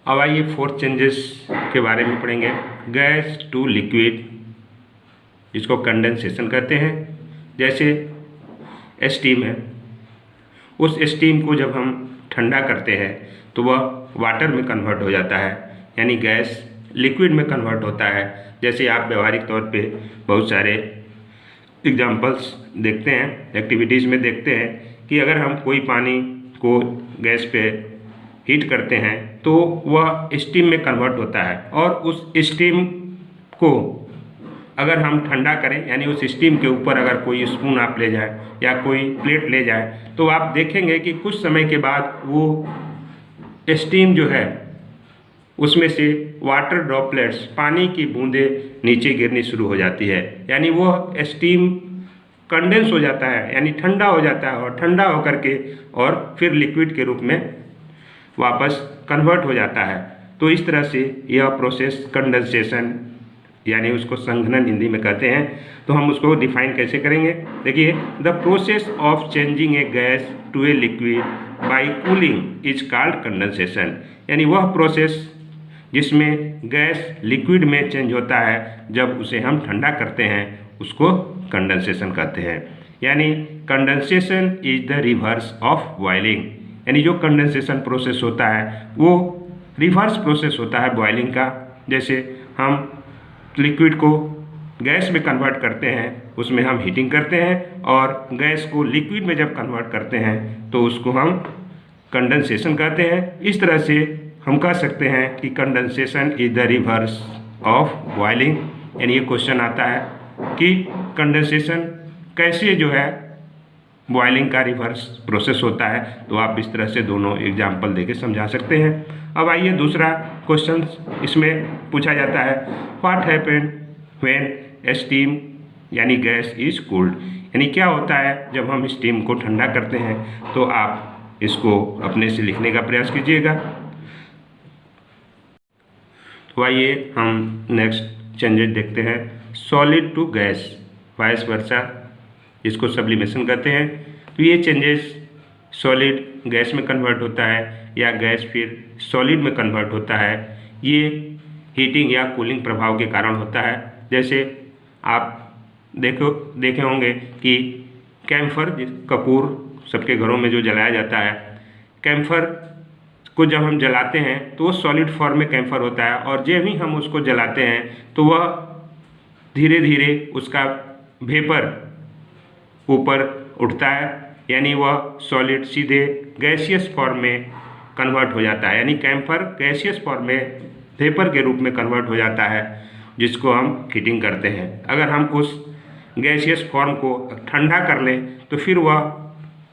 अब आइए fourth changes के बारे में पढ़ेंगे। गैस टू लिक्विड, जिसको कंडेंसेशन कहते हैं। जैसे स्टीम है, उस स्टीम को जब हम ठंडा करते हैं तो वह वाटर में कन्वर्ट हो जाता है, यानी गैस लिक्विड में कन्वर्ट होता है। जैसे आप व्यवहारिक तौर पे बहुत सारे एग्जाम्पल्स देखते हैं, एक्टिविटीज़ में देखते हैं कि अगर हम कोई पानी को गैस पे हीट करते हैं तो वह स्टीम में कन्वर्ट होता है, और उस स्टीम को अगर हम ठंडा करें, यानी उस स्टीम के ऊपर अगर कोई स्पून आप ले जाए या कोई प्लेट ले जाए तो आप देखेंगे कि कुछ समय के बाद वो स्टीम जो है उसमें से वाटर ड्रॉपलेट्स, पानी की बूंदें नीचे गिरनी शुरू हो जाती है, यानी वो स्टीम कंडेंस हो जाता है, यानी ठंडा हो जाता है, और ठंडा होकर के और फिर लिक्विड के रूप में वापस कन्वर्ट हो जाता है। तो इस तरह से यह प्रोसेस कंडेंसेशन, यानी उसको संघनन हिंदी में कहते हैं। तो हम उसको डिफाइन कैसे करेंगे, देखिए, the process of changing a gas to a liquid by cooling is called condensation, यानी वह प्रोसेस जिसमें गैस लिक्विड में चेंज होता है जब उसे हम ठंडा करते हैं उसको कंडेंसेशन कहते हैं। यानी condensation is the reverse of boiling, यानी जो कंडेंसेशन प्रोसेस होता है वो रिवर्स प्रोसेस होता है बॉइलिंग का। जैसे हम लिक्विड को गैस में कन्वर्ट करते हैं, उसमें हम हीटिंग करते हैं, और गैस को लिक्विड में जब कन्वर्ट करते हैं तो उसको हम कंडेंसेशन कहते हैं। इस तरह से हम कह सकते हैं कि condensation is the reverse of boiling. यानी ये क्वेश्चन आता है कि कंडेंसेशन कैसे जो है बॉइलिंग का रिवर्स प्रोसेस होता है, तो आप इस तरह से दोनों एग्जाम्पल देके समझा सकते हैं। अब आइए दूसरा क्वेश्चन इसमें पूछा जाता है, व्हाट हैपन व्हेन स्टीम यानी गैस इज कूल्ड, यानी क्या होता है जब हम स्टीम को ठंडा करते हैं। तो आप इसको अपने से लिखने का प्रयास कीजिएगा। तो आइए हम नेक्स्ट चेंजेस देखते हैं, solid to gas vice versa, इसको सब्लिमेशन कहते हैं। तो ये चेंजेस सॉलिड गैस में कन्वर्ट होता है या गैस फिर सॉलिड में कन्वर्ट होता है, ये हीटिंग या कूलिंग प्रभाव के कारण होता है। जैसे आप देखे होंगे कि कैम्फर, कपूर सबके घरों में जो जलाया जाता है, कैम्फर को जब हम जलाते हैं तो वो सॉलिड फॉर्म में कैम्फर होता है, और जब ही हम उसको जलाते हैं तो वह धीरे धीरे उसका वेपर ऊपर उठता है, यानी वह सॉलिड सीधे गैसियस फॉर्म में कन्वर्ट हो जाता है। यानी कैम्फर गैसियस फॉर्म में वेपर के रूप में कन्वर्ट हो जाता है, जिसको हम हीटिंग करते हैं। अगर हम उस गैसियस फॉर्म को ठंडा कर लें तो फिर वह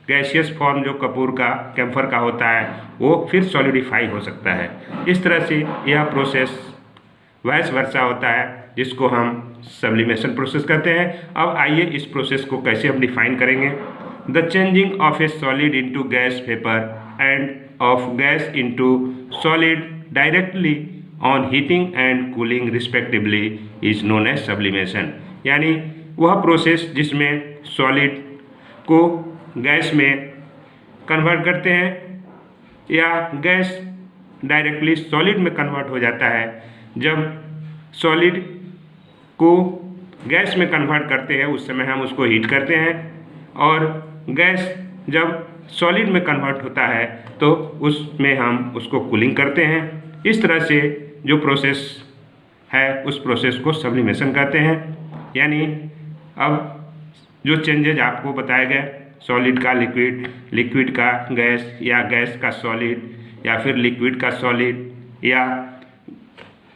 गैसियस फॉर्म जो कपूर का, कैम्फर का होता है, वो फिर सॉलिडिफाई हो सकता है। इस तरह से यह प्रोसेस वाइस वर्सा होता है, जिसको हम सब्लिमेशन प्रोसेस कहते हैं। अब आइए इस प्रोसेस को कैसे हम डिफाइन करेंगे। The changing of a solid into gas vapour and of gas into solid directly on heating and cooling respectively is known as sublimation, यानी वह प्रोसेस जिसमें सॉलिड को गैस में कन्वर्ट करते हैं या गैस डायरेक्टली सॉलिड में कन्वर्ट हो जाता है। जब सॉलिड को गैस में कन्वर्ट करते हैं उस समय हम उसको हीट करते हैं, और गैस जब सॉलिड में कन्वर्ट होता है तो उसमें हम उसको कूलिंग करते हैं। इस तरह से जो प्रोसेस है उस प्रोसेस को सब्लिमेशन कहते हैं। यानी अब जो चेंजेज आपको बताए गए, सॉलिड का लिक्विड, लिक्विड का गैस, या गैस का सॉलिड, या फिर लिक्विड का सॉलिड, या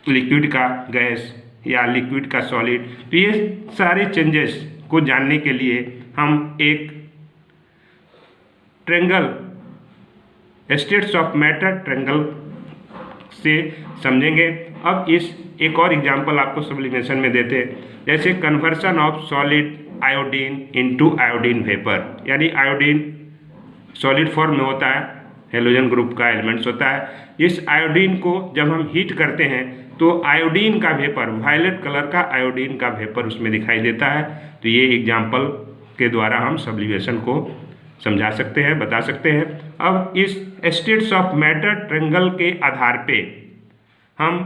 लिक्विड का गैस, या लिक्विड का सॉलिड, तो ये सारे चेंजेस को जानने के लिए हम एक triangle, states of matter triangle से समझेंगे। अब इस एक और एग्जांपल आपको सब्लिमेशन में देते हैं, जैसे conversion of solid iodine into iodine vapour, यानी आयोडीन सॉलिड फॉर्म में होता है, हेलोजन ग्रुप का एलिमेंट्स होता है। इस आयोडीन को जब हम हीट करते हैं तो आयोडीन का वेपर, वायलेट कलर का आयोडीन का वेपर उसमें दिखाई देता है। तो ये एग्जाम्पल के द्वारा हम सब्लिमेशन को समझा सकते हैं, बता सकते हैं। अब इस स्टेट्स ऑफ मैटर ट्रेंगल के आधार पे हम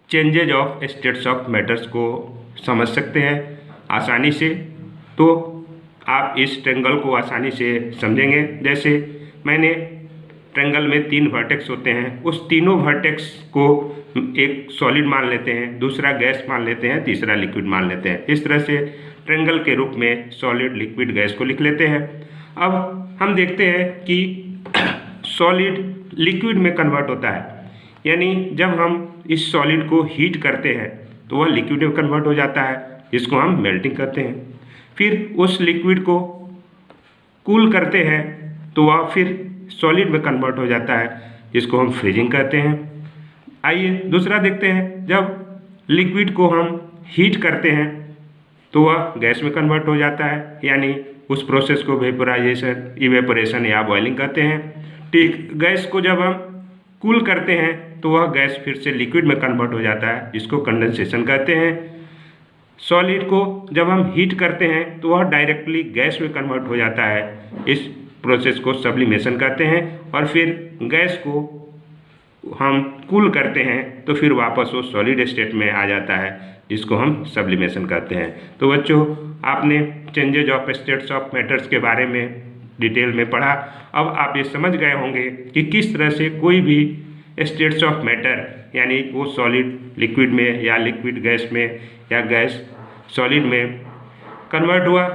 changes of states of matters को समझ सकते हैं आसानी से। तो आप इस ट्रायंगल को आसानी से समझेंगे। जैसे मैंने ट्रायंगल में 3 वर्टेक्स होते हैं, उस तीनों वर्टेक्स को एक सॉलिड मान लेते हैं, दूसरा गैस मान लेते हैं, तीसरा लिक्विड मान लेते हैं। इस तरह से ट्रायंगल के रूप में सॉलिड, लिक्विड, गैस को लिख लेते हैं। अब हम देखते हैं कि सॉलिड लिक्विड में कन्वर्ट होता है, यानी जब हम इस सॉलिड को हीट करते हैं तो वह लिक्विड में कन्वर्ट हो जाता है, जिसको हम मेल्टिंग करते हैं। फिर उस लिक्विड को कूल करते हैं तो वह फिर सॉलिड में कन्वर्ट हो जाता है, जिसको हम फ्रीजिंग कहते हैं। आइए दूसरा देखते हैं, जब लिक्विड को हम हीट करते हैं तो वह गैस में कन्वर्ट हो जाता है, यानी उस प्रोसेस को वेपोराइजेशन, इवेपोरेशन या बॉइलिंग कहते हैं। ठीक, गैस को जब हम कूल करते हैं तो वह गैस फिर से लिक्विड में कन्वर्ट हो जाता है, जिसको कंडेंसेशन कहते हैं। सॉलिड को जब हम हीट करते हैं तो वह डायरेक्टली गैस में कन्वर्ट हो जाता है, इस प्रोसेस को सब्लिमेशन कहते हैं। और फिर गैस को हम कूल करते हैं तो फिर वापस वो सॉलिड स्टेट में आ जाता है, जिसको हम सब्लिमेशन कहते हैं। तो बच्चों, आपने changes of states of matters के बारे में डिटेल में पढ़ा। अब आप ये समझ गए होंगे कि किस तरह से कोई भी स्टेट्स ऑफ मैटर, यानी वो सॉलिड लिक्विड में या लिक्विड गैस में या गैस सॉलिड में कन्वर्ट हुआ।